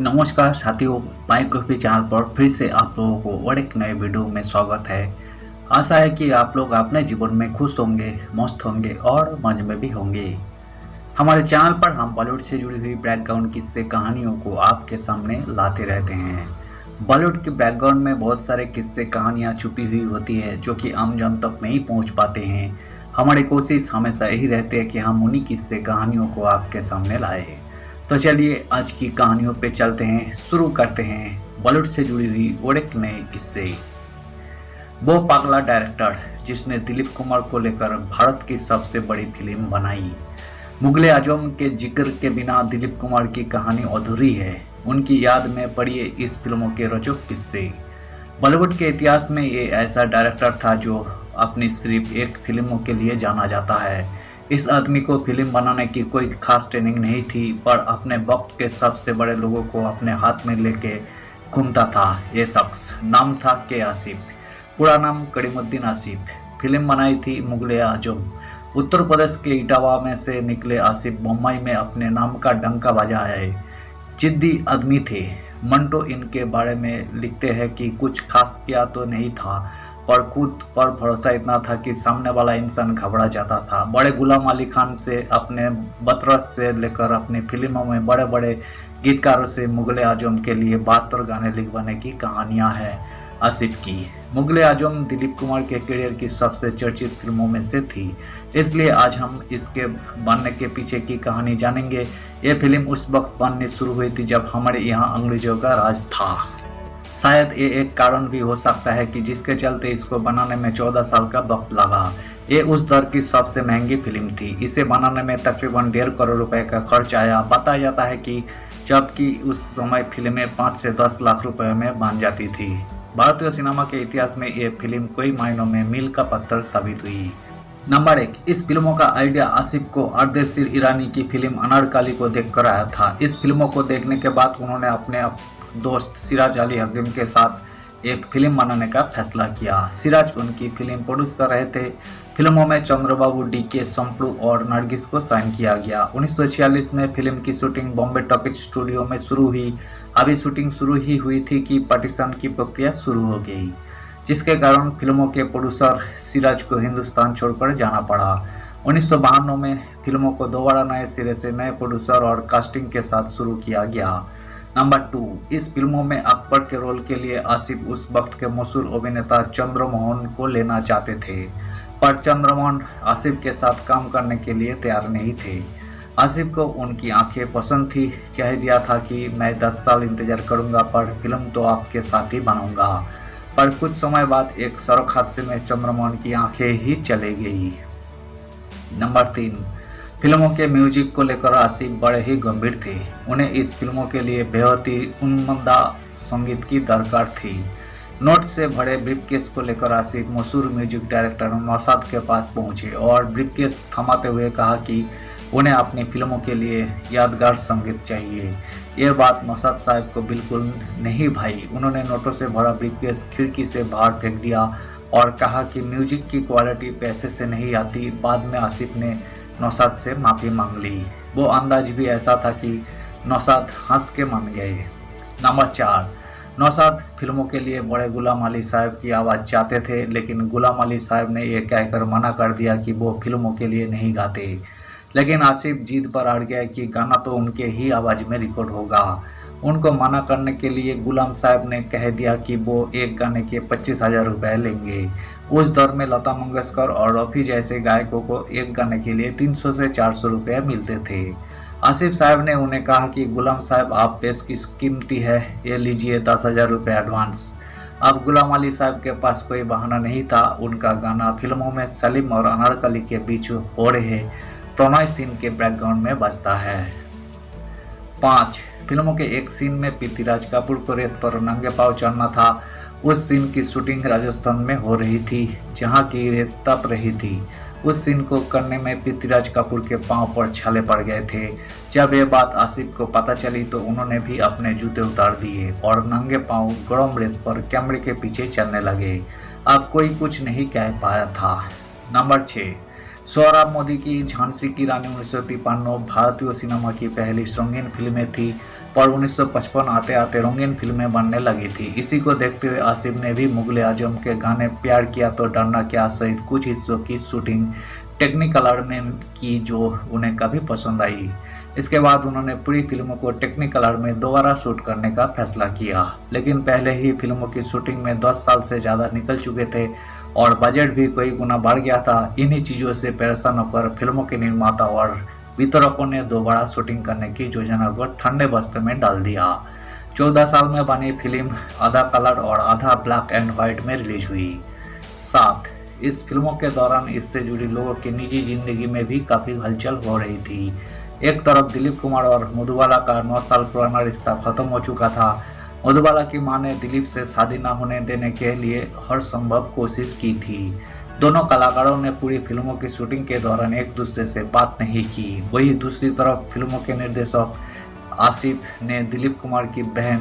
नमस्कार साथियों, biography channel पर फिर से आप लोगों को और एक नए वीडियो में स्वागत है। आशा है कि आप लोग अपने जीवन में खुश होंगे, मस्त होंगे और मजे में भी होंगे। हमारे चैनल पर हम बॉलीवुड से जुड़ी हुई बैकग्राउंड किस्से कहानियों को आपके सामने लाते रहते हैं। बॉलीवुड के बैकग्राउंड में बहुत सारे किस्से कहानियाँ छुपी हुई होती है जो कि आम जन तक नहीं पहुँच पाते हैं। हमारी कोशिश हमेशा यही रहती है कि हम उन्हीं किस्से कहानियों को आपके सामने लाए। तो चलिए आज की कहानियों पे चलते हैं, शुरू करते हैं बॉलीवुड से जुड़ी हुई और एक नए किस्से। वो पागला डायरेक्टर जिसने दिलीप कुमार को लेकर भारत की सबसे बड़ी फिल्म बनाई। मुगले आजम के जिक्र के बिना दिलीप कुमार की कहानी अधूरी है। उनकी याद में पढ़िए इस फिल्मों के रोचक किस्से। बॉलीवुड के इतिहास में ये ऐसा डायरेक्टर था जो अपनी सिर्फ एक फिल्मों के लिए जाना जाता है। इस आदमी को फिल्म बनाने की कोई खास ट्रेनिंग नहीं थी, पर अपने वक्त के सबसे बड़े लोगों को अपने हाथ में लेके घूमता था। ये शख्स नाम था के आसिफ, पूरा नाम करीमुद्दीन आसिफ। फिल्म बनाई थी मुगले आजम। उत्तर प्रदेश के इटावा में से निकले आसिफ मुंबई में अपने नाम का डंका बजाए। जिद्दी आदमी थे। मंटो इनके बारे में लिखते हैं कि कुछ खास किया तो नहीं था, पर खुद पर भरोसा इतना था कि सामने वाला इंसान घबरा जाता था। बड़े गुलाम अली खान से अपने बतरस से लेकर अपनी फिल्मों में बड़े बड़े गीतकारों से मुगले आजम के लिए 72 गाने लिखवाने की कहानियां हैं आसिफ की। मुगले आजम दिलीप कुमार के करियर की सबसे चर्चित फिल्मों में से थी, इसलिए आज हम इसके बनने के पीछे की कहानी जानेंगे। ये फिल्म उस वक्त बननी शुरू हुई थी जब हमारे यहाँ अंग्रेजों का राज था। शायद ये एक कारण भी हो सकता है कि जिसके चलते इसको बनाने में 14 साल का वक्त लगा। ये उस दौर की सबसे महंगी फिल्म थी। इसे बनाने में तकरीबन 1.5 करोड़ रुपए का खर्च आया। बताया जाता है कि जबकि उस समय फिल्में 5 से 10 लाख रुपए में बन जाती थी। भारतीय सिनेमा के इतिहास में ये फिल्म कई मायनों में मील का पत्थर साबित हुई। नंबर 1, इस फिल्मों का आइडिया आसिफ को अर्देशीर ईरानी की फिल्म अनारकली को देखकर आया था। इस फिल्मों को देखने के बाद उन्होंने अपने दोस्त सिराज अली हकीम के साथ एक फिल्म बनाने का फैसला किया। सिराज उनकी फिल्म प्रोड्यूस कर रहे थे। फिल्मों में चंद्रबाबू, डीके, संप्रू और नरगिस को साइन किया गया। 1946 में फिल्म की शूटिंग बॉम्बे टॉकीज स्टूडियो में शुरू हुई। अभी शूटिंग शुरू ही हुई थी कि पार्टीशन की प्रक्रिया शुरू हो गई, जिसके कारण फिल्मों के प्रोड्यूसर सिराज को हिंदुस्तान छोड़कर जाना पड़ा। 1952 में फिल्मों को दोबारा नए सिरे से नए प्रोड्यूसर और कास्टिंग के साथ शुरू किया गया। नंबर 2, इस फिल्मों में अकबर के रोल के लिए आसिफ उस वक्त के मशहूर अभिनेता चंद्रमोहन को लेना चाहते थे, पर चंद्रमोहन आसिफ के साथ काम करने के लिए तैयार नहीं थे। आसिफ को उनकी आंखें पसंद थी। कह दिया था कि मैं 10 साल इंतजार करूंगा, पर फिल्म तो आपके साथ ही बनाऊंगा। पर कुछ समय बाद एक सड़क हादसे में चंद्रमोहन की आंखें ही चली गई। नंबर 3, फिल्मों के म्यूजिक को लेकर आसिफ बड़े ही गंभीर थे। उन्हें इस फिल्मों के लिए बेहद ही उन्मदा संगीत की दरकार थी। नोट से भरे ब्रीफकेस को लेकर आसिफ मशहूर म्यूजिक डायरेक्टर नौशाद के पास पहुंचे और ब्रीफकेस थमाते हुए कहा कि उन्हें अपनी फिल्मों के लिए यादगार संगीत चाहिए। यह बात नौशाद साहब को बिल्कुल नहीं भाई। उन्होंने नोटों से भरा ब्रीफकेस खिड़की से बाहर फेंक दिया और कहा कि म्यूजिक की क्वालिटी पैसे से नहीं आती। बाद में आसिफ ने नौशाद से माफ़ी मांग ली। वो अंदाज भी ऐसा था कि नौशाद हंस के मान गए। नंबर 4, नौशाद फिल्मों के लिए बड़े गुलाम अली साहब की आवाज़ चाहते थे, लेकिन गुलाम अली साहब ने यह कहकर मना कर दिया कि वो फिल्मों के लिए नहीं गाते। लेकिन आसिफ जिद पर अड़ गया कि गाना तो उनके ही आवाज़ में रिकॉर्ड होगा। उनको मना करने के लिए गुलाम साहब ने कह दिया कि वो एक गाने के 25,000 रुपये लेंगे। उस दौर में लता मंगेशकर और रफ़ी जैसे गायकों को एक गाने के लिए 300 से 400 रुपये मिलते थे। आसिफ साहब ने उन्हें कहा कि गुलाम साहब आप बेशकीमती है, ये लीजिए 10,000 रुपये एडवांस। अब गुलाम अली साहब के पास कोई बहाना नहीं था। उनका गाना फिल्मों में सलीम और अनारकली के बीच हो रहे प्रणय सीन के बैकग्राउंड में बजता है। 5, फिल्मों के एक सीन में पृथ्वीराज कपूर को रेत पर नंगे पांव चढ़ना था। उस सीन की शूटिंग राजस्थान में हो रही थी, जहां की रेत तप रही थी। उस सीन को करने में पृथ्वीराज कपूर के पांव पर छाले पड़ गए थे। जब यह बात आसिफ को पता चली तो उन्होंने भी अपने जूते उतार दिए और नंगे पांव गर्म रेत पर कैमरे के पीछे चलने लगे। अब कोई कुछ नहीं कह पाया था। नंबर 6, सोहराब मोदी की झांसी की रानी 1953 भारतीय सिनेमा की पहली रंगीन फिल्में थी। पर 1955 आते आते रंगीन फिल्में बनने लगी थी। इसी को देखते हुए आसिफ ने भी मुगले आजम के गाने प्यार किया तो डरना क्या सहित कुछ हिस्सों की शूटिंग टेक्निकलर में की जो उन्हें काफ़ी पसंद आई। इसके बाद उन्होंने पूरी फिल्मों को टेक्निकलर में दोबारा शूट करने का फैसला किया, लेकिन पहले ही फिल्मों की शूटिंग में 10 साल से ज़्यादा निकल चुके थे और बजट भी कई गुना बढ़ गया था। इन्हीं चीज़ों से परेशान होकर फिल्मों के निर्माता और वितरकों ने दोबारा शूटिंग करने की योजना को ठंडे बस्ते में डाल दिया। 14 साल में बनी फिल्म आधा कलर और आधा ब्लैक एंड व्हाइट में रिलीज हुई। 7 इस फिल्मों के दौरान इससे जुड़ी लोगों की निजी जिंदगी में भी काफ़ी हलचल हो रही थी। एक तरफ दिलीप कुमार और मधुबाला का 9 साल पुराना रिश्ता खत्म हो चुका था। मधुबाला की मां ने दिलीप से शादी न होने देने के लिए हर संभव कोशिश की थी। दोनों कलाकारों ने पूरी फिल्मों की शूटिंग के दौरान एक दूसरे से बात नहीं की। वहीं दूसरी तरफ फिल्मों के निर्देशक आसिफ ने दिलीप कुमार की बहन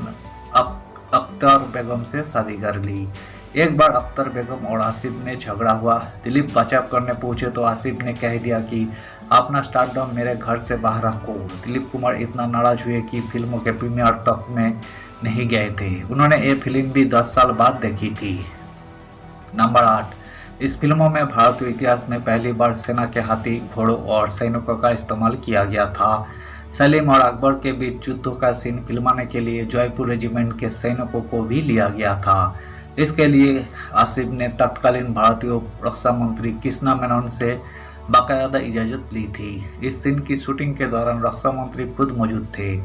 अख्तर बेगम से शादी कर ली। एक बार अख्तर बेगम और आसिफ में झगड़ा हुआ। दिलीप बचाव करने पहुंचे तो आसिफ ने कह दिया कि अपना स्टारडम मेरे घर से बाहर रखो। दिलीप कुमार इतना नाराज हुए कि फिल्मों के प्रीमियर तक में नहीं गए थे। उन्होंने ये फिल्म भी 10 साल बाद देखी थी। नंबर 8 इस फिल्मों में भारतीय इतिहास में पहली बार सेना के हाथी, घोड़ों और सैनिकों का इस्तेमाल किया गया था। सलीम और अकबर के बीच युद्धों का सीन फिल्माने के लिए जयपुर रेजिमेंट के सैनिकों को भी लिया गया था। इसके लिए आसिफ ने तत्कालीन भारतीय रक्षा मंत्री कृष्णा मेनन से बाकायदा इजाज़त ली थी। इस सीन की शूटिंग के दौरान रक्षा मंत्री खुद मौजूद थे।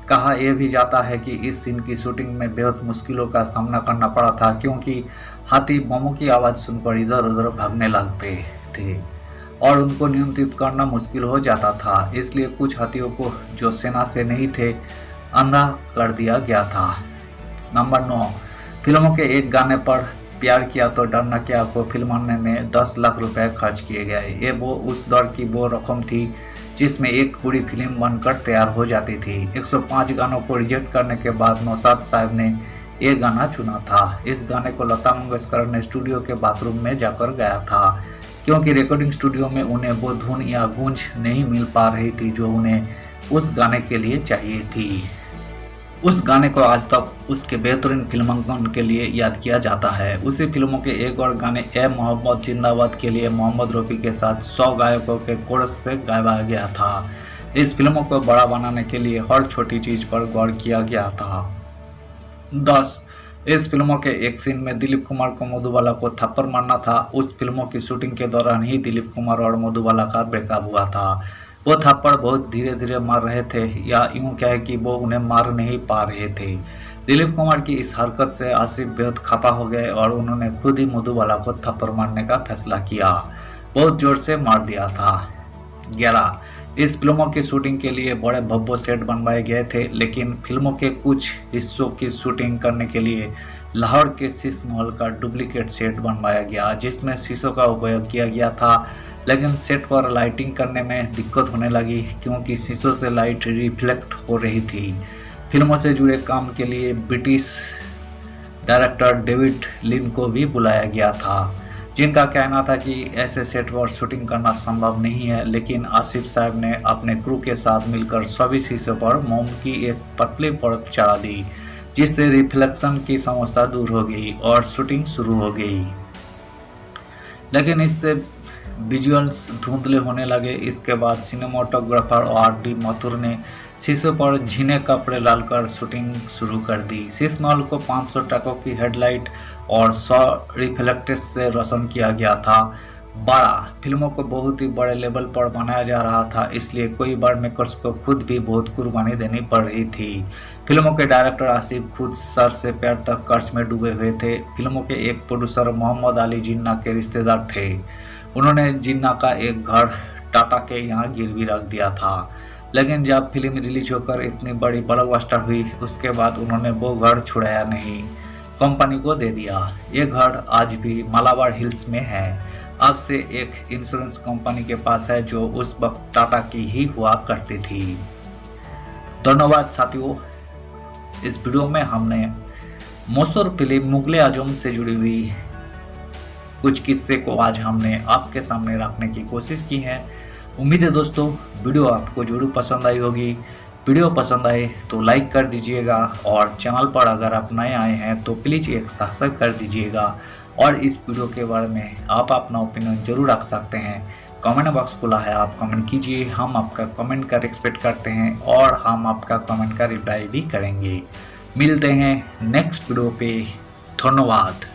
कहा यह भी जाता है कि इस सीन की शूटिंग में बेहद मुश्किलों का सामना करना पड़ा था, क्योंकि हाथी बमों की आवाज़ सुनकर इधर उधर भागने लगते थे और उनको नियंत्रित करना मुश्किल हो जाता था। इसलिए कुछ हाथियों को, जो सेना से नहीं थे, अंधा कर दिया गया था। नंबर 9 फिल्मों के एक गाने पर प्यार किया तो डरना क्या को फिल्माने में 10 लाख रुपए खर्च किए गए। ये वो उस दौर की वो रकम थी जिसमें एक पूरी फिल्म बनकर तैयार हो जाती थी। 105 गानों को रिजेक्ट करने के बाद नौशाद साहब ने ये गाना चुना था। इस गाने को लता मंगेशकर ने स्टूडियो के बाथरूम में जाकर गाया था, क्योंकि रिकॉर्डिंग स्टूडियो में उन्हें वो धुन या गूंज नहीं मिल पा रही थी जो उन्हें उस गाने के लिए चाहिए थी। उस गाने को आज तक उसके बेहतरीन फिल्मांकन के लिए याद किया जाता है। उसी फिल्मों के एक और गाने ए मोहम्मद जिंदाबाद के लिए मोहम्मद रफ़ी के साथ 100 गायकों के कोरस से गाया गया था। इस फिल्मों को बड़ा बनाने के लिए हर छोटी चीज पर गौर किया गया था। 10 इस फिल्मों के एक सीन में दिलीप कुमार को मधुबाला को थप्पड़ मारना था। उस फिल्मों की शूटिंग के दौरान ही दिलीप कुमार और मधुबाला का ब्रेकअप हुआ था। वो थप्पड़ बहुत धीरे धीरे मार रहे थे, या यूं कहे कि वो उन्हें मार नहीं पा रहे थे। दिलीप कुमार की इस हरकत से आसिफ बेहद खफा हो गए और उन्होंने खुद ही मधुबाला को थप्पड़ मारने का फैसला किया। बहुत जोर से मार दिया था। 11 इस फिल्मों की शूटिंग के लिए बड़े भव्य सेट बनवाए गए थे, लेकिन फिल्मों के कुछ हिस्सों की शूटिंग करने के लिए लाहौर के शीश महल का डुप्लीकेट सेट बनवाया गया, जिसमें शीशों का उपयोग किया गया था। लेकिन सेट पर लाइटिंग करने में दिक्कत होने लगी, क्योंकि शीशों से लाइट रिफ्लेक्ट हो रही थी। फिल्मों से जुड़े काम के लिए ब्रिटिश डायरेक्टर डेविड लिन को भी बुलाया गया था, जिनका कहना था कि ऐसे सेट पर शूटिंग करना संभव नहीं है। लेकिन आसिफ साहब ने अपने क्रू के साथ मिलकर सभी शीशों पर मोम की एक पतली परत चढ़ा दी, जिससे रिफ्लेक्शन की समस्या दूर हो गई और शूटिंग शुरू हो गई। लेकिन इससे विजुअल्स धुंधले होने लगे। इसके बाद सिनेमाटोग्राफर आर.डी. माथुर ने शीशों पर झीने कपड़े डालकर शूटिंग शुरू कर दी। शीश महल को 500 टकों की हेडलाइट और 100 रिफ्लेक्टर्स से रोशन किया गया था। 12 फिल्मों को बहुत ही बड़े लेवल पर बनाया जा रहा था, इसलिए कई बार मेकर्स को खुद भी बहुत कुर्बानी देनी पड़ रही थी। फिल्मों के डायरेक्टर आसिफ खुद सर से पैर तक कर्ज में डूबे हुए थे। फिल्मों के एक प्रोड्यूसर मोहम्मद अली जिन्ना के रिश्तेदार थे। उन्होंने जिन्ना का एक घर टाटा के यहाँ गिरवी रख दिया था। लेकिन जब फिल्म रिलीज होकर इतनी बड़ी ब्लॉकबस्टर हुई, उसके बाद उन्होंने वो घर छुड़ाया नहीं, कंपनी को दे दिया। ये घर आज भी मालाबार हिल्स में है। अब से एक इंश्योरेंस कंपनी के पास है, जो उस वक्त टाटा की ही हुआ करती थी। धन्यवाद साथियों। इस वीडियो में हमने मशहूर फिल्म मुगले आजम से जुड़ी हुई कुछ किस्से को आज हमने आपके सामने रखने की कोशिश की है। उम्मीद है दोस्तों वीडियो आपको जरूर पसंद आई होगी। वीडियो पसंद आए तो लाइक कर दीजिएगा और चैनल पर अगर आप नए आए हैं तो प्लीज़ एक सब्सक्राइब कर दीजिएगा। और इस वीडियो के बारे में आप अपना ओपिनियन जरूर रख सकते हैं। कमेंट बॉक्स खुला है, आप कमेंट कीजिए, हम आपका कमेंट का रिस्पेक्ट करते हैं और हम आपका कमेंट का रिप्लाई भी करेंगे। मिलते हैं नेक्स्ट वीडियो पे। धन्यवाद।